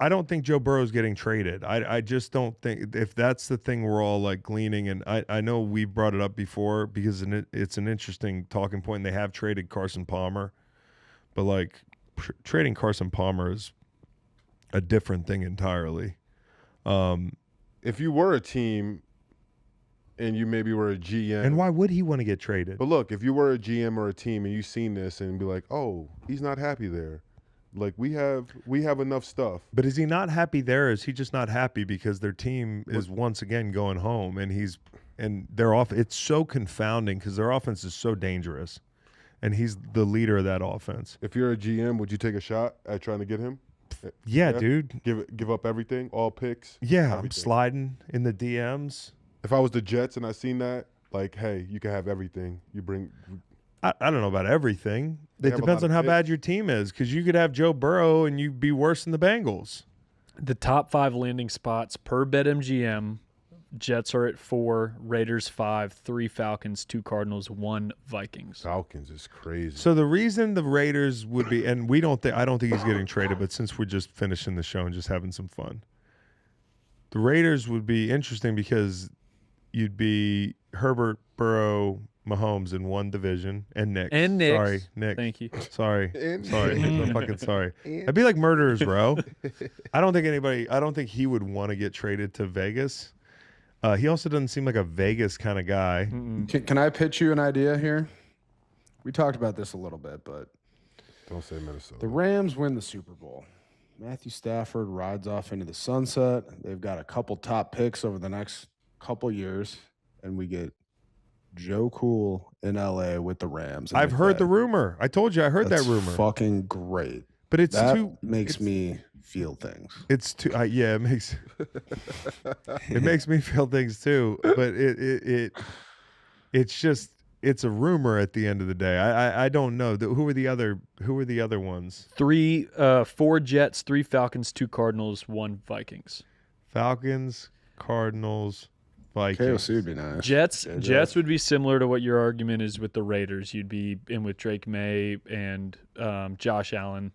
I don't think Joe Burrow's getting traded. I just don't think, if that's the thing we're all like gleaning, and I know we brought it up before because it's an interesting talking point. And they have traded Carson Palmer, but like trading Carson Palmer is a different thing entirely. If you were a team and you maybe were a GM. And why would he want to get traded? But look, if you were a GM or a team and you seen this and be like, oh, he's not happy there. Like we have enough stuff. But is he not happy there? Or is he just not happy because their team is once again going home and they're off? It's so confounding because their offense is so dangerous, and he's the leader of that offense. If you're a GM, would you take a shot at trying to get him? Yeah, dude. Give up everything, all picks. Yeah, everything. I'm sliding in the DMs. If I was the Jets and I seen that, like, hey, you can have everything. You bring. I don't know about everything. It depends on how bad your team is, because you could have Joe Burrow and you'd be worse than the Bengals. The top 5 landing spots per BetMGM: Jets are at 4, Raiders 5, 3 Falcons, 2 Cardinals, 1 Vikings. Falcons is crazy. So the reason the Raiders would be, and I don't think he's getting traded, but since we're just finishing the show and just having some fun, the Raiders would be interesting because you'd be Herbert, Burrow, Mahomes in one division, and Nick. Sorry, Nick. Thank you. Sorry. Sorry. I'm fucking sorry. I'd be like Murderers Row. I don't think he would want to get traded to Vegas. He also doesn't seem like a Vegas kind of guy. Can I pitch you an idea here? We talked about this a little bit, but don't say Minnesota. The Rams win the Super Bowl. Matthew Stafford rides off into the sunset. They've got a couple top picks over the next couple years, and we get Joe Cool in LA with the Rams. I've heard the rumor. I told you I heard that rumor. Fucking great. But makes me feel things. It's too yeah, it makes it makes me feel things too. But it's a rumor at the end of the day. I don't know. Who are the other ones? 4 Jets, 3 Falcons, 2 Cardinals, 1 Vikings. Falcons, Cardinals, Vikings. KOC would be nice. Jets would be similar to what your argument is with the Raiders. You'd be in with Drake May and Josh Allen.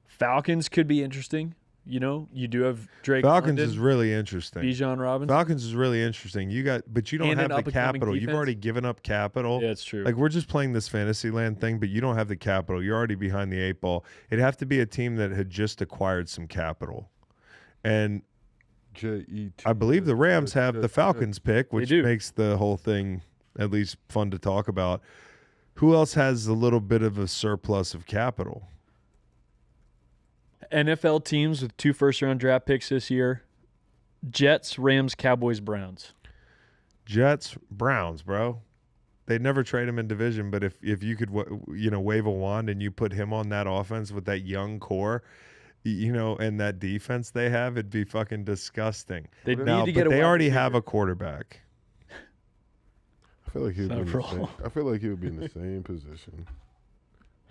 Falcons could be interesting. You know, you do have Drake. Falcons London, is really interesting. Bijan Robinson. Falcons is really interesting. But you don't have the capital. Defense. You've already given up capital. Yeah, it's true. Like, we're just playing this fantasy land thing, but you don't have the capital. You're already behind the 8 ball. It'd have to be a team that had just acquired some capital. And I believe the Rams have the Falcons pick, which makes the whole thing at least fun to talk about. Who else has a little bit of a surplus of capital? NFL teams with 2 first-round draft picks this year: Jets, Rams, Cowboys, Browns. Jets, Browns, bro. They'd never trade him in division, but if you could wave a wand and you put him on that offense with that young core, and that defense they have, it'd be fucking disgusting. They already have a quarterback. I feel like he would be in the same position.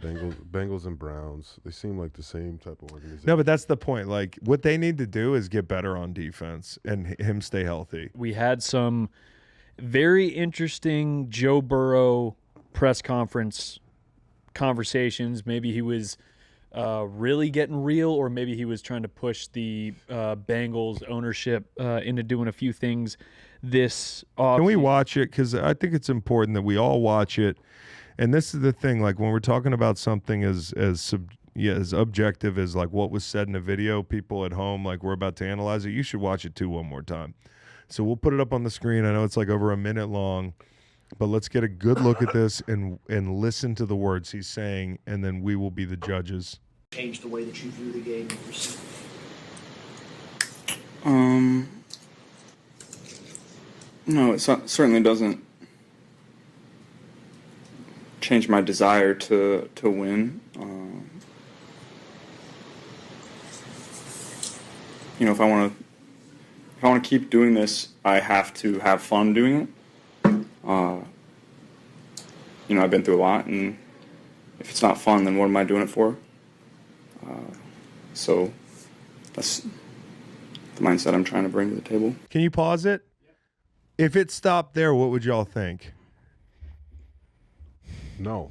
Bengals and Browns, they seem like the same type of organization. No, but that's the point. Like, what they need to do is get better on defense and him stay healthy. We had some very interesting Joe Burrow press conference conversations. Maybe he was really getting real, or maybe he was trying to push the Bengals ownership into doing a few things this off. Can we watch it? Because I think it's important that we all watch it. And this is the thing, like, when we're talking about something as objective as like what was said in the video, people at home, like, we're about to analyze it, you should watch it too one more time. So we'll put it up on the screen. I know it's like over a minute long, but let's get a good look at this and listen to the words he's saying, and then we will be the judges. Change the way that you view the game. No, it certainly doesn't change my desire to win. If I want to keep doing this, I have to have fun doing it. I've been through a lot, and if it's not fun, then what am I doing it for? So that's the mindset I'm trying to bring to the table. Can you pause it? If it stopped there, what would y'all think? No,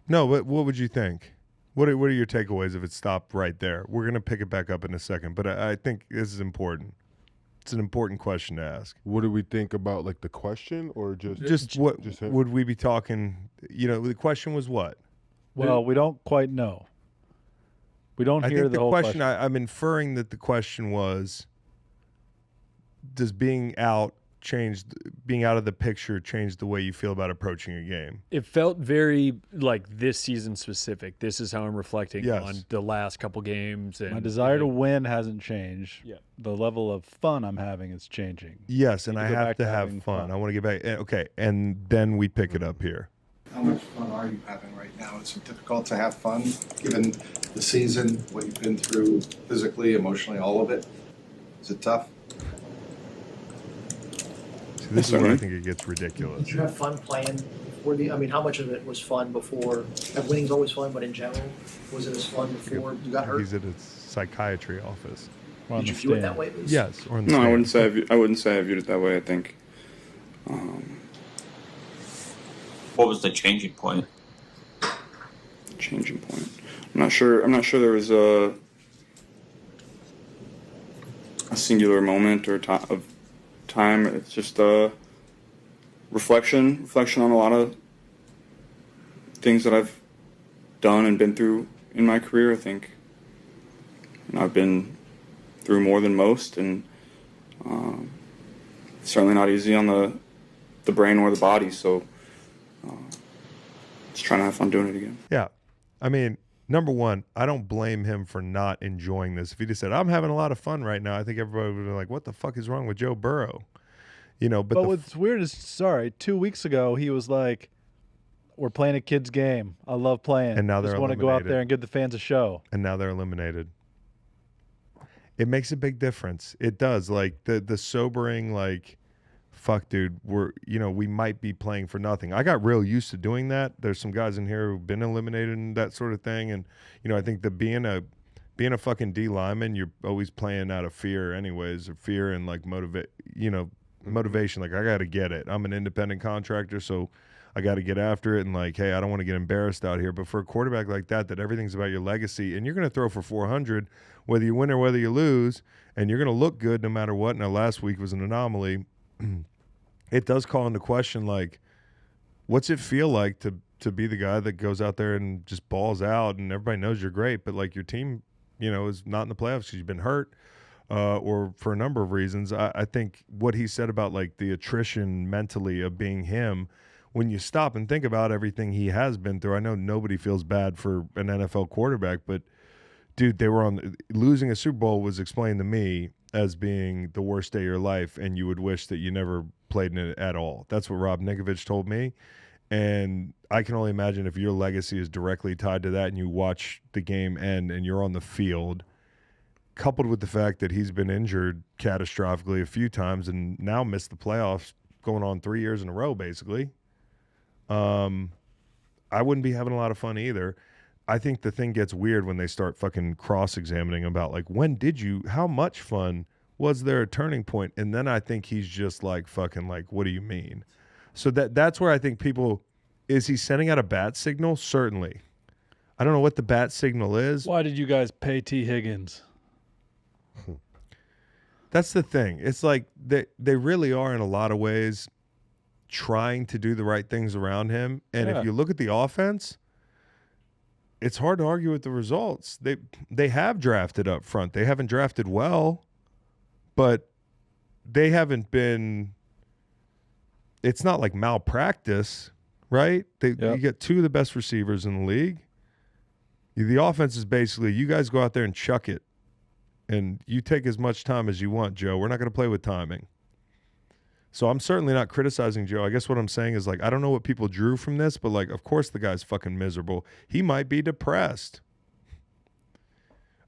but what would you think? What are your takeaways if it stopped right there? We're going to pick it back up in a second, but I think this is important. It's an important question to ask. What do we think about like the question or just what just him? would we be talking? You know, the question was what? Well, we don't quite know. We don't hear the whole question. I'm inferring that the question was, does being out of the picture change the way you feel about approaching a game? It felt very like this season specific. This is how I'm reflecting Yes. on the last couple games. And My desire to win hasn't changed. Yeah. The level of fun I'm having is changing. Yes, and Need I to go have back to to have having fun. fun. I want to get back. Okay, and then we pick it up here. How much fun are you having right now? Is it difficult to have fun given the season, what you've been through physically, emotionally, all of it? Is it tough? See, this is where I think it gets ridiculous. Did you have fun playing before I mean, how much of it was fun before? Winning's always fun, but in general, was it as fun before you got hurt? He's at his psychiatry office. Did you view it that way? At least? Yes, or in the No, I stand. wouldn't say I viewed it that way. I think What was the changing point? changing point. I'm not sure there was a singular moment or of time. It's just a reflection on a lot of things that I've done and been through in my career. I think I've been through more than most, and it's certainly not easy on the brain or the body. So just trying to have fun doing it again. Yeah. I mean, number one, I don't blame him for not enjoying this. If he just said, I'm having a lot of fun right now, I think everybody would be like, what the fuck is wrong with Joe Burrow? You know, but what's weird is, 2 weeks ago, he was like, we're playing a kid's game. I love playing. And now they're just want to go out eliminated. there and give the fans a show. and now they're eliminated. It makes a big difference. It does. Like the sobering, like, fuck, dude, we might be playing for nothing. I got real used to doing that. There's some guys in here who've been eliminated and that sort of thing. And, I think that being a fucking D lineman, you're always playing out of fear anyways, or fear and like motivation. Like, I got to get it. I'm an independent contractor, so I got to get after it. And like, hey, I don't want to get embarrassed out here. But for a quarterback like that everything's about your legacy, and you're going to throw for 400, whether you win or whether you lose, and you're going to look good no matter what. Now, last week was an anomaly. It does call into question, like, what's it feel like to be the guy that goes out there and just balls out, and everybody knows you're great, but like your team, is not in the playoffs because you've been hurt, or for a number of reasons. I think what he said about like the attrition mentally of being him, when you stop and think about everything he has been through, I know nobody feels bad for an NFL quarterback, but dude, they were losing a Super Bowl was explained to me as being the worst day of your life, and you would wish that you never played in it at all. That's what Rob Ninkovich told me. And I can only imagine if your legacy is directly tied to that and you watch the game end and you're on the field, coupled with the fact that he's been injured catastrophically a few times and now missed the playoffs going on 3 years in a row, basically. I wouldn't be having a lot of fun either. I think the thing gets weird when they start fucking cross-examining about, like, how much fun was there a turning point? And then I think he's just like, fucking, like, what do you mean? So that's where I think is he sending out a bat signal? Certainly. I don't know what the bat signal is. Why did you guys pay T. Higgins? That's the thing. It's like they really are in a lot of ways trying to do the right things around him. And if you look at the offense, it's hard to argue with the results. They have drafted up front. They haven't drafted well, but they haven't been – it's not like malpractice, right? You get two of the best receivers in the league. The offense is basically you guys go out there and chuck it, and you take as much time as you want, Joe. We're not going to play with timing. So I'm certainly not criticizing Joe. I guess what I'm saying is, like, I don't know what people drew from this, but, like, of course the guy's fucking miserable. He might be depressed.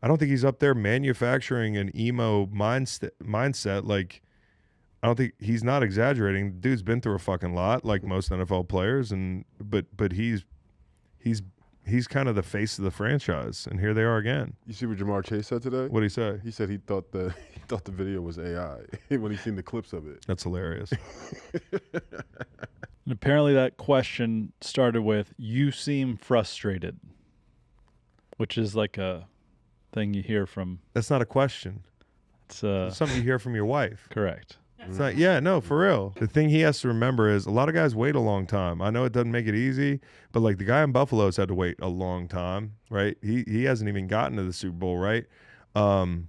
I don't think he's up there manufacturing an emo mindset. Like, I don't think he's not exaggerating. The dude's been through a fucking lot, like most NFL players, but he's kind of the face of the franchise, and here they are again. You see what Jamar Chase said today? What'd he say? He said he thought the video was AI when he seen the clips of it. That's hilarious. And apparently that question started with, you seem frustrated. which is like a thing you hear from. That's not a question. It's something you hear from your wife. Correct. It's not, yeah, no, for real. The thing he has to remember is a lot of guys wait a long time. I know it doesn't make it easy, but like the guy in Buffalo's had to wait a long time, right? He hasn't even gotten to the Super Bowl, right? And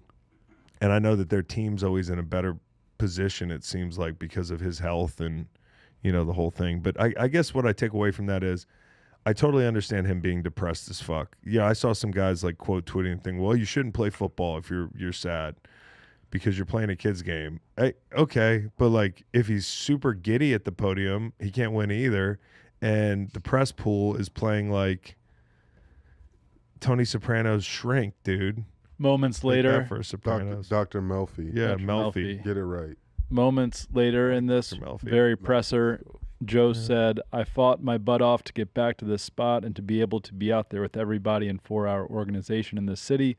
I know that their team's always in a better position, it seems like, because of his health and, you know, the whole thing. But I guess what I take away from that is I totally understand him being depressed as fuck. Yeah, I saw some guys like quote tweeting thing, well, you shouldn't play football if you're sad because you're playing a kid's game. Okay, but like if he's super giddy at the podium, he can't win either. And the press pool is playing like Tony Soprano's Shrink, dude. Moments Like later, that for Sopranos. Dr. Melfi. Yeah, Dr. Melfi. Get it right. moments later in this Dr. Melfi. very presser, Joe said, I fought my butt off to get back to this spot and to be able to be out there with everybody in 4-hour organization in this city.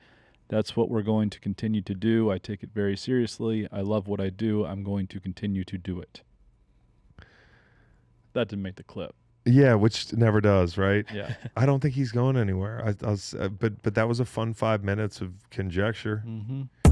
That's what we're going to continue to do. I take it very seriously. I love what I do. I'm going to continue to do it. That didn't make the clip. Yeah, which never does, right? Yeah. I don't think he's going anywhere. But that was a fun 5 minutes of conjecture. Mm-hmm.